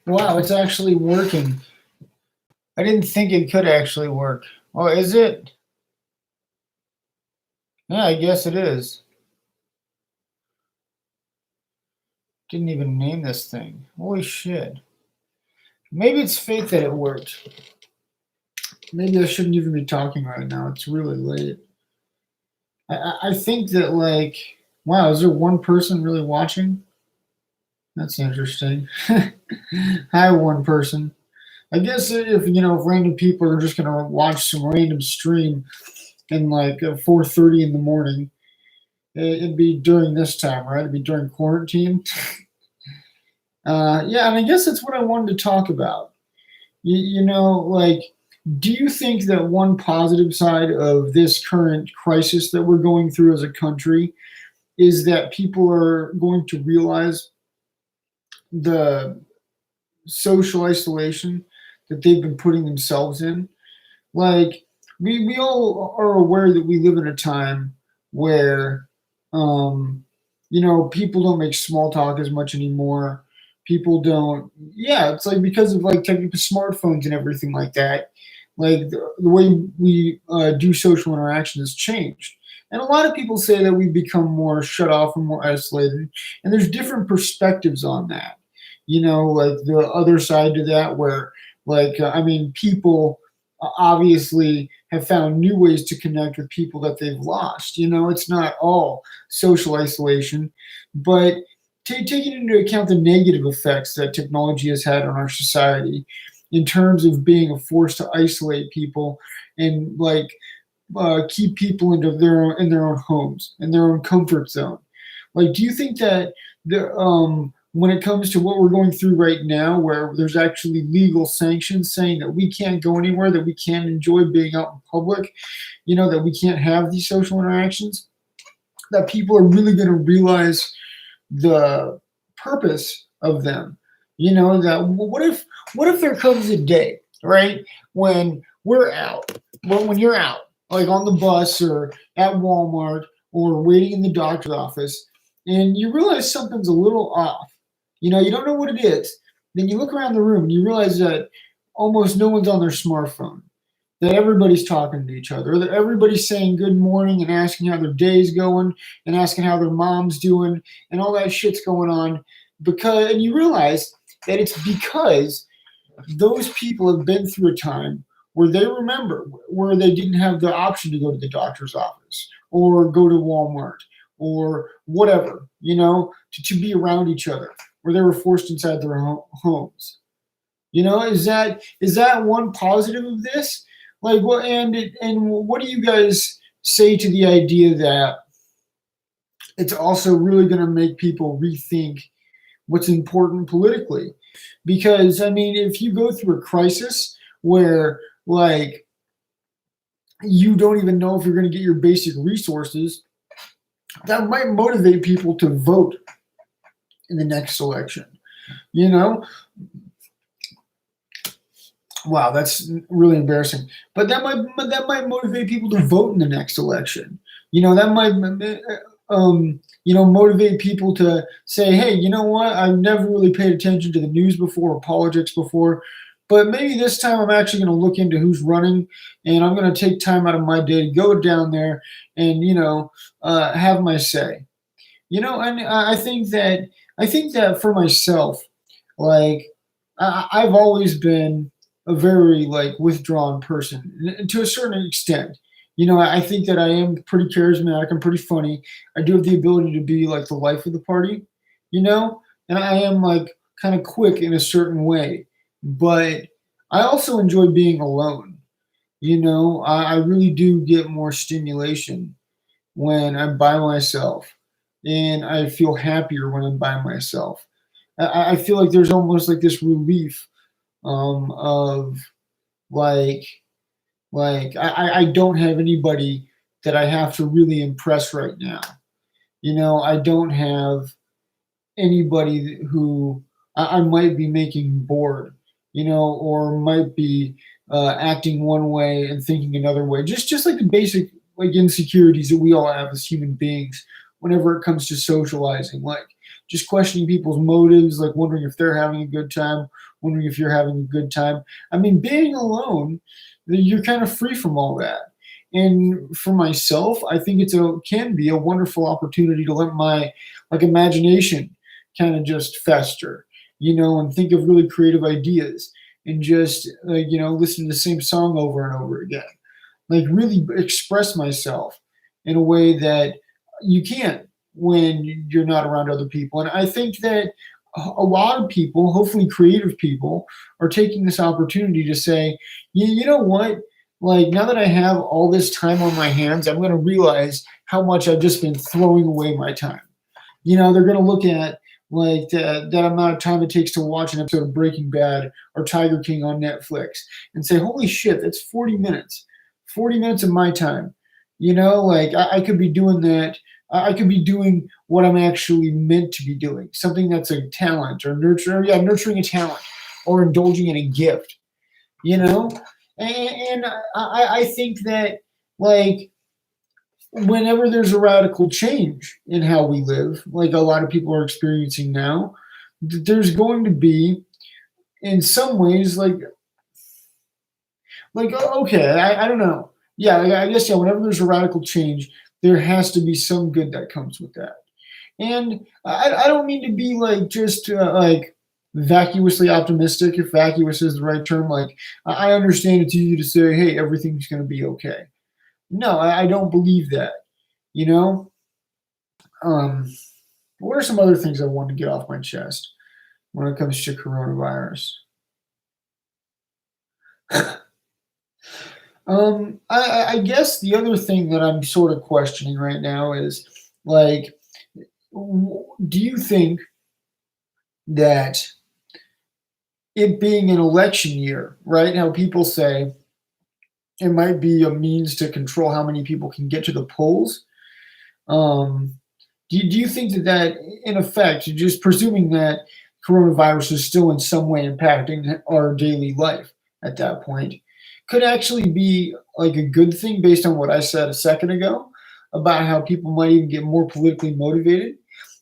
Wow, it's actually working. I didn't think it could actually work. Oh, is it? Yeah, I guess it is. Didn't even name this thing. Holy shit. Maybe it's fate that it worked. Maybe I shouldn't even be talking right now. It's really late. I think that, like, wow, is there one person really watching? That's interesting. Hi, one person. I guess if if random people are just gonna watch some random stream in like 4:30 in the morning, it'd be during this time, right? It'd be during quarantine. Yeah, and I guess that's what I wanted to talk about. Like, do you think that one positive side of this current crisis that we're going through as a country is that people are going to realize the social isolation that they've been putting themselves in? Like, we all are aware that we live in a time where people don't make small talk as much anymore. People don't, yeah, it's like because of like technical smartphones and everything like that. Like the way we do social interaction has changed. And a lot of people say that we've become more shut off and more isolated. And there's different perspectives on that. Like the other side to that, where, like, I mean, people obviously have found new ways to connect with people that they've lost. It's not all social isolation, but taking into account the negative effects that technology has had on our society in terms of being a force to isolate people and like keep people in their own homes in their own comfort zone. Like, do you think that when it comes to what we're going through right now, where there's actually legal sanctions saying that we can't go anywhere, that we can't enjoy being out in public, that we can't have these social interactions, that people are really going to realize the purpose of them? That what if there comes a day, right, when we're out, when you're out, like on the bus or at Walmart or waiting in the doctor's office, and you realize something's a little off. You don't know what it is. Then you look around the room and you realize that almost no one's on their smartphone, that everybody's talking to each other, that everybody's saying good morning and asking how their day's going and asking how their mom's doing and all that shit's going on. And you realize that it's because those people have been through a time where they remember where they didn't have the option to go to the doctor's office or go to Walmart or whatever, to be around each other, where they were forced inside their homes. Is that one positive of this? Like, what and what do you guys say to the idea that it's also really going to make people rethink what's important politically? Because I mean, if you go through a crisis where like you don't even know if you're going to get your basic resources, that might motivate people to vote in the next election. You know, wow, that's really embarrassing. But that might motivate people to vote in the next election. That might motivate people to say, hey, you know what? I've never really paid attention to the news before or politics before, but maybe this time I'm actually going to look into who's running, and I'm going to take time out of my day to go down there and have my say. And I think that for myself, like I've always been a very like withdrawn person to a certain extent. I think that I am pretty charismatic. I'm pretty funny. I do have the ability to be like the life of the party, and I am like kind of quick in a certain way. But I also enjoy being alone. I really do get more stimulation when I'm by myself, and I feel happier when I'm by myself. I feel like there's almost like this relief of like I don't have anybody that I have to really impress right now. I don't have anybody who I might be making bored, or might be acting one way and thinking another way. Just like the basic like insecurities that we all have as human beings whenever it comes to socializing, like just questioning people's motives, like wondering if they're having a good time wondering if you're having a good time. I mean, being alone, you're kind of free from all that. And for myself, I think can be a wonderful opportunity to let my imagination kind of just fester, and think of really creative ideas and just listen to the same song over and over again. Like really express myself in a way that you can't when you're not around other people. And I think that a lot of people, hopefully creative people, are taking this opportunity to say, you know what? Like now that I have all this time on my hands, I'm going to realize how much I've just been throwing away my time. They're going to look at like that amount of time it takes to watch an episode of Breaking Bad or Tiger King on Netflix and say, holy shit, that's 40 minutes. 40 minutes of my time. Like I could be doing that. I could be doing what I'm actually meant to be doing, something that's a talent or nurturing a talent or indulging in a gift, and I think that like whenever there's a radical change in how we live, like a lot of people are experiencing now, there's going to be in some ways okay, I don't know. Yeah, I guess whenever there's a radical change, there has to be some good that comes with that. And I don't mean to be like just like vacuously optimistic, if vacuous is the right term. Like I understand it's easy to say, hey, everything's going to be okay. No, I don't believe that. You know, what are some other things I want to get off my chest when it comes to coronavirus? I guess the other thing that I'm sort of questioning right now is like, do you think that it being an election year, right? How people say it might be a means to control how many people can get to the polls. Do you think that in effect, just presuming that coronavirus is still in some way impacting our daily life at that point, could actually be like a good thing based on what I said a second ago about how people might even get more politically motivated?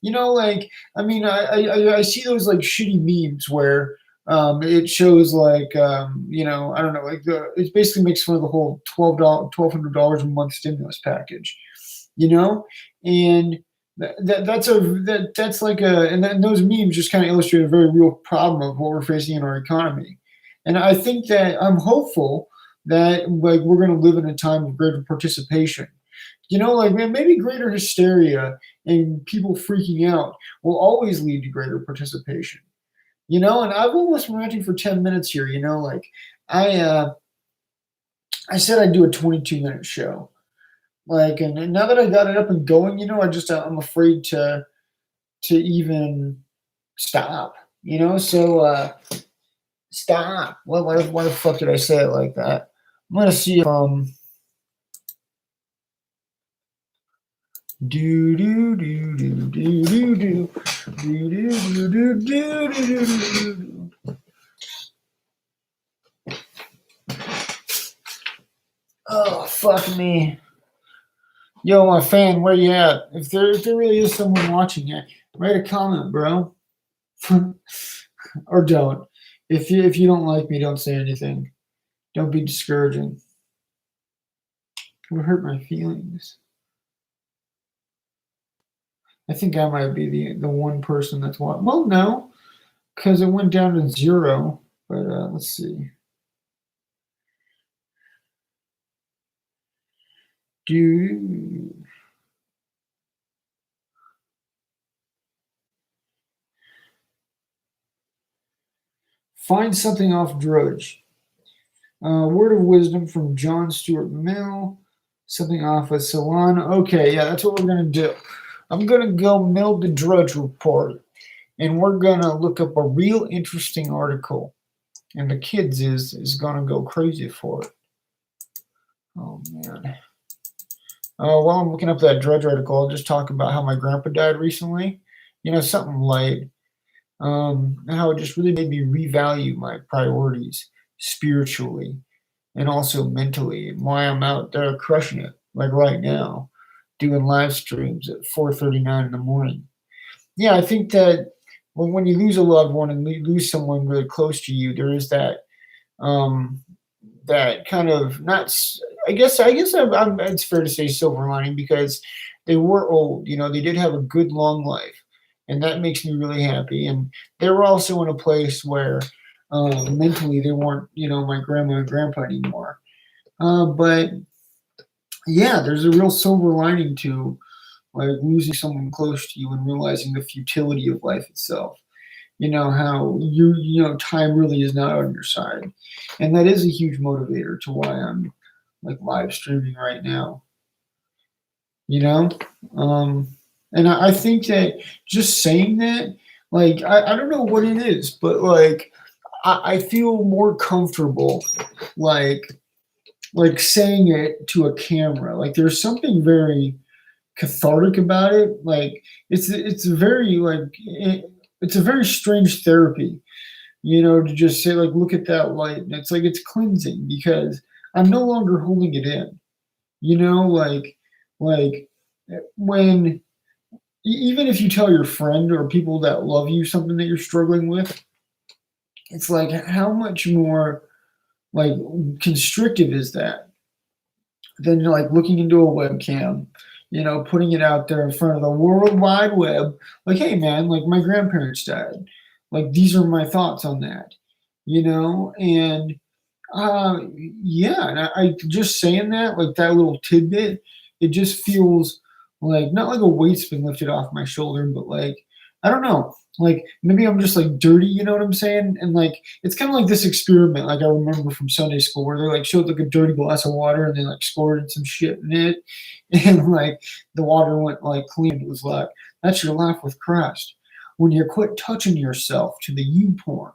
Like I mean, I see those like shitty memes where it shows like I don't know, like it basically makes fun of the whole $1,200 a month stimulus package, and that's like and then those memes just kind of illustrate a very real problem of what we're facing in our economy. And I think that I'm hopeful that like we're going to live in a time of greater participation. Like man, maybe greater hysteria and people freaking out will always lead to greater participation. And I've almost been ranting for 10 minutes here. Like I I said I'd do a 22-minute show. Like, and now that I got it up and going, I'm afraid to even stop. So stop. Why the fuck did I say it like that? I'm gonna see if do do do do do do do do do do do do. Oh fuck me. Yo, my fan, where you at? If there really is someone watching it, write a comment, bro. Or don't. If you don't like me, don't say anything. Don't be discouraging. It would hurt my feelings. I think I might be the one person that's watching. Well, no, because it went down to 0. But let's see. Find something off Drudge. Word of wisdom from John Stuart Mill. Something off of Solana. Okay, yeah, that's what we're going to do. I'm going to go mill the Drudge Report, and we're going to look up a real interesting article. And the kids is going to go crazy for it. Oh, man. While I'm looking up that Drudge article, I'll just talk about how my grandpa died recently. Something light. How it just really made me revalue my priorities spiritually and also mentally, and why I'm out there crushing it, like right now, doing live streams at 4:39 in the morning. Yeah, I think that when you lose a loved one and lose someone really close to you, there is that um, that kind of not. I guess it's fair to say silver lining because they were old. They did have a good long life, and that makes me really happy. And they were also in a place where mentally they weren't my grandma and grandpa anymore. But yeah, there's a real silver lining to like losing someone close to you and realizing the futility of life itself. How time really is not on your side, and that is a huge motivator to why I'm like live streaming right now. you know um and I think that just saying that, like, I don't know what it is, but like I feel more comfortable like saying it to a camera. Like there's something very cathartic about it. Like it's very it's a very strange therapy, to just say like, look at that light, and it's like it's cleansing because I'm no longer holding it in. Like when even if you tell your friend or people that love you something that you're struggling with, it's like how much more like constrictive is that than like looking into a webcam, putting it out there in front of the world wide web, like, hey man, like my grandparents died. Like these are my thoughts on that, and yeah, and I just saying that, like that little tidbit, it just feels like not like a weight's been lifted off my shoulder, but like I don't know, like maybe I'm just like dirty, you know what I'm saying? And like it's kind of like this experiment, like I remember from Sunday school where they like showed like a dirty glass of water and they like squirted some shit in it, and like the water went like clean. It was like that's your life with Christ. When you quit touching yourself to the you porn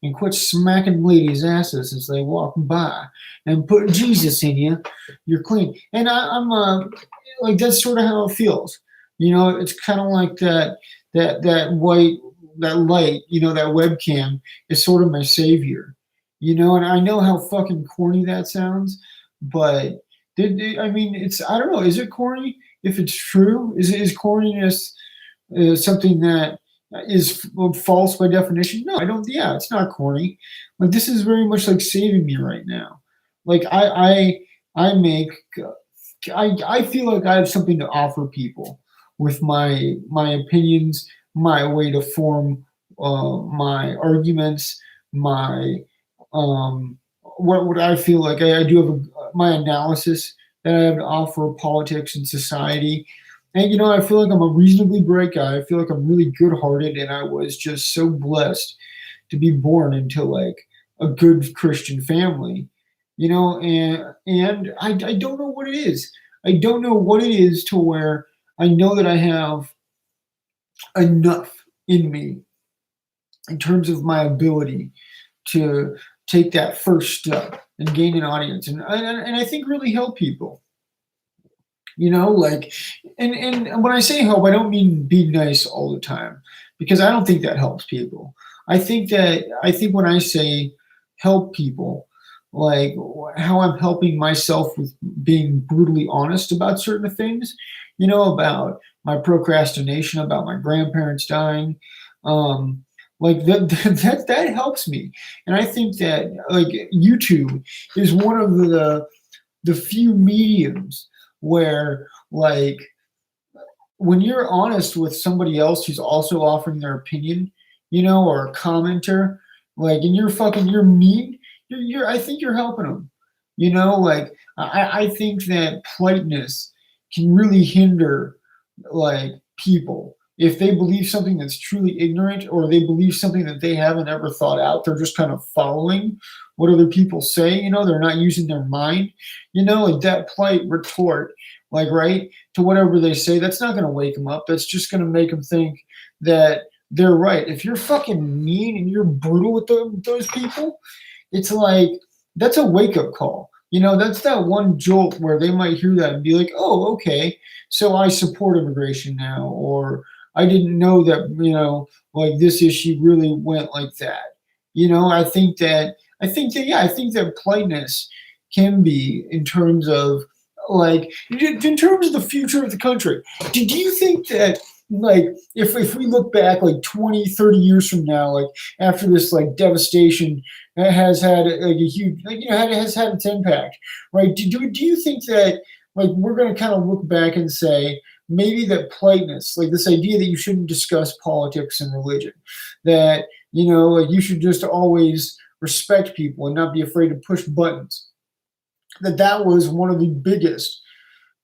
and quit smacking ladies' asses as they walk by and put Jesus in you, you're clean. And I'm like that's sort of how it feels. It's kind of like that light, that webcam is sort of my savior. And I know how fucking corny that sounds, but I mean, I don't know, is it corny? If it's true, is corniness something that is false by definition? No, I don't. Yeah, it's not corny. Like this is very much like saving me right now. Like I make I feel like I have something to offer people with my opinions, my way to form my arguments, my what I feel like I do have my analysis that I have to offer politics and society. And I feel like I'm a reasonably bright guy. I feel like I'm really good-hearted, and I was just so blessed to be born into like a good Christian family. And I don't know what it is. I don't know what it is to where I know that I have enough in me in terms of my ability to take that first step and gain an audience, and I think really help people. Like, and when I say help, I don't mean be nice all the time, because I don't think that helps people. I think when I say help people, like how I'm helping myself with being brutally honest about certain things, about my procrastination, about my grandparents dying, like that helps me. And I think that like YouTube is one of the few mediums where like when you're honest with somebody else who's also offering their opinion, or a commenter, like, and you're mean, I think you're helping them. Like I think that politeness can really hinder like people if they believe something that's truly ignorant, or they believe something that they haven't ever thought out. They're just kind of following what other people say. They're not using their mind. Like that polite retort, like right to whatever they say, that's not going to wake them up. That's just going to make them think that they're right. If you're fucking mean and you're brutal with those people, it's like that's a wake up call. That's that one jolt where they might hear that and be like, oh, okay, so I support immigration now, or I didn't know that, like this issue really went like that. I think that politeness can be in terms of like, in terms of the future of the country. Do you think that like if we look back like 20, 30 years from now, like after this like devastation has had like a huge, like, has had its impact, right? Do you think that like we're going to kind of look back and say maybe that politeness, like this idea that you shouldn't discuss politics and religion, that, like you should just always respect people and not be afraid to push buttons, that was one of the biggest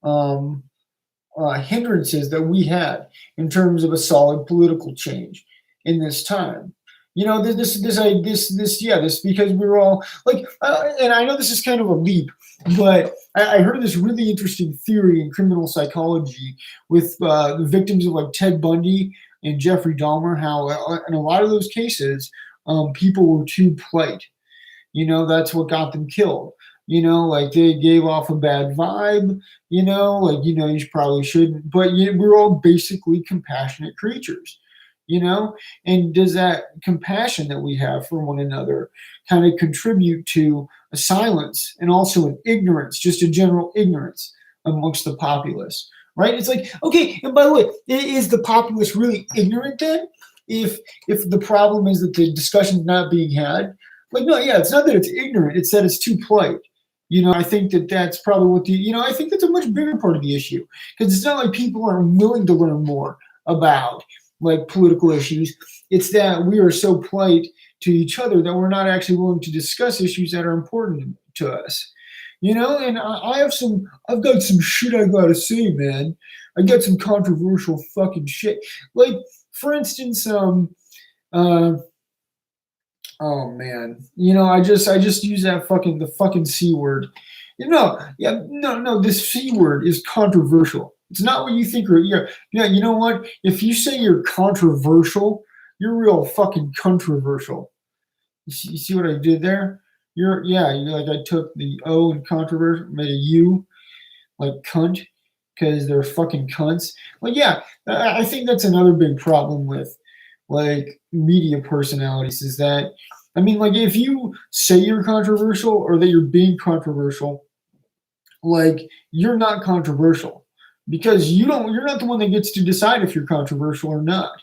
um, hindrances that we had in terms of a solid political change in this time. This because we were all like, and I know this is kind of a leap, but I heard this really interesting theory in criminal psychology with the victims of like Ted Bundy and Jeffrey Dahmer, how in a lot of those cases, people were too polite. That's what got them killed. Like they gave off a bad vibe, like, you probably shouldn't, but we're all basically compassionate creatures, and does that compassion that we have for one another kind of contribute to a silence and also an ignorance, just a general ignorance amongst the populace, right? It's like, okay, and by the way, is the populace really ignorant then? If the problem is that the discussion's not being had, like, no, yeah, it's not that it's ignorant, it's that it's too polite. I think that that's probably what I think that's a much bigger part of the issue, because it's not like people aren't willing to learn more about like political issues. It's that we are so polite to each other that we're not actually willing to discuss issues that are important to us. And I've got some shit I gotta say, man. I got some controversial fucking shit. Like, for instance, uh, oh man, I just use the fucking C word. Yeah, no, this C word is controversial. It's not what you think. Or yeah, you know what? If you say you're controversial, you're real fucking controversial. You see what I did there? You're like, I took the O in controversial, made a U, like cunt, because they're fucking cunts. Like, yeah, I think that's another big problem with like media personalities, is that, I mean, like, if you say you're controversial or that you're being controversial, like, you're not controversial, because you're not the one that gets to decide if you're controversial or not.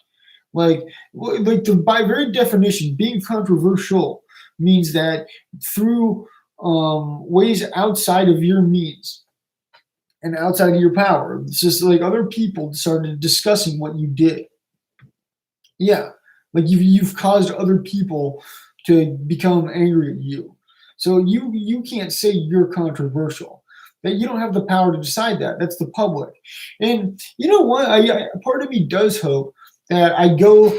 By very definition, being controversial means that through ways outside of your means and outside of your power, it's just like other people started discussing what you did. Yeah, like you've caused other people to become angry at you. So you can't say you're controversial. That you don't have the power to decide that. That's the public. And you know what? Part of me does hope that I go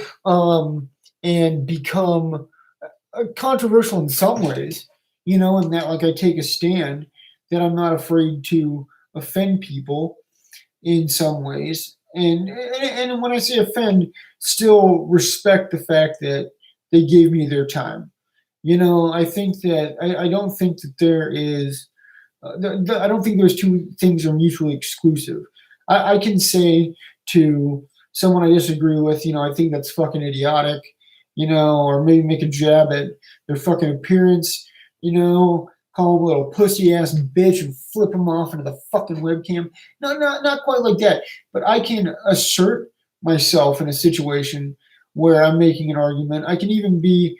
and become controversial in some ways, and that like I take a stand, that I'm not afraid to offend people in some ways. And when I say offend, still respect the fact that they gave me their time. I think that I don't think that there is. I don't think those two things are mutually exclusive. I can say to someone I disagree with, I think that's fucking idiotic, or maybe make a jab at their fucking appearance, call them a little pussy ass bitch and flip them off into the fucking webcam. No, not quite like that. But I can assert myself in a situation where I'm making an argument. I can even be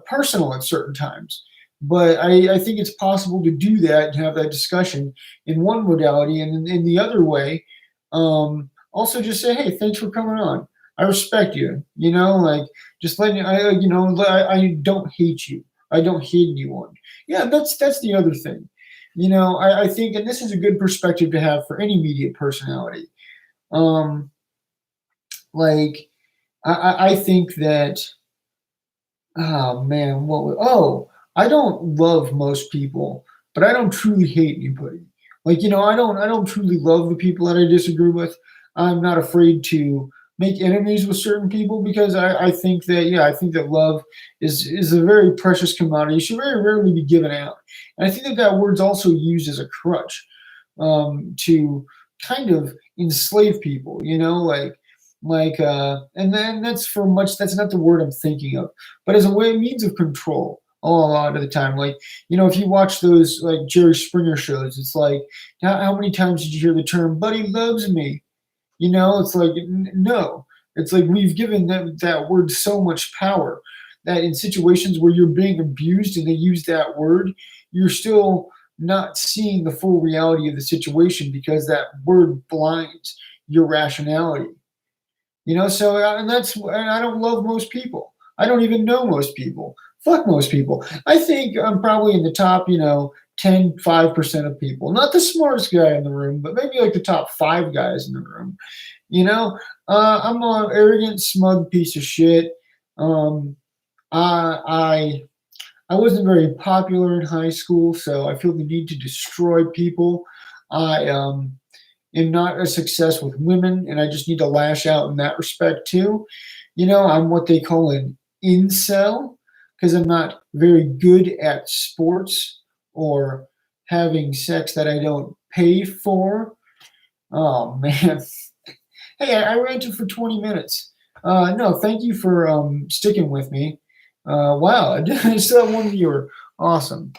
personal at certain times. But I think it's possible to do that and have that discussion in one modality, and in the other way, also just say, hey, thanks for coming on. I respect you. Like, just letting I don't hate you. I don't hate anyone. Yeah, that's the other thing. I think, and this is a good perspective to have for any media personality. Like, I think that, oh man, I don't love most people, but I don't truly hate anybody. Like, I don't truly love the people that I disagree with. I'm not afraid to make enemies with certain people, because I think that, I think that love is a very precious commodity. It should very rarely be given out. And I think that word's also used as a crutch to kind of enslave people, and then that's not the word I'm thinking of, but as a means of control. A lot of the time, like, if you watch those like Jerry Springer shows, it's like, how many times did you hear the term "buddy loves me"? It's like, no. It's like we've given them that word so much power that in situations where you're being abused and they use that word, you're still not seeing the full reality of the situation because that word blinds your rationality. So and I don't love most people. I don't even know most people. Fuck most people. I think I'm probably in the top, 5% of people. Not the smartest guy in the room, but maybe like the top five guys in the room. I'm an arrogant, smug piece of shit. Um, I I wasn't very popular in high school, so I feel the need to destroy people. I am not a success with women, and I just need to lash out in that respect too. I'm what they call an incel because I'm not very good at sports or having sex that I don't pay for. Oh man. Hey, I ranted for 20 minutes. No, thank you for sticking with me. Wow, I still have one viewer. Awesome.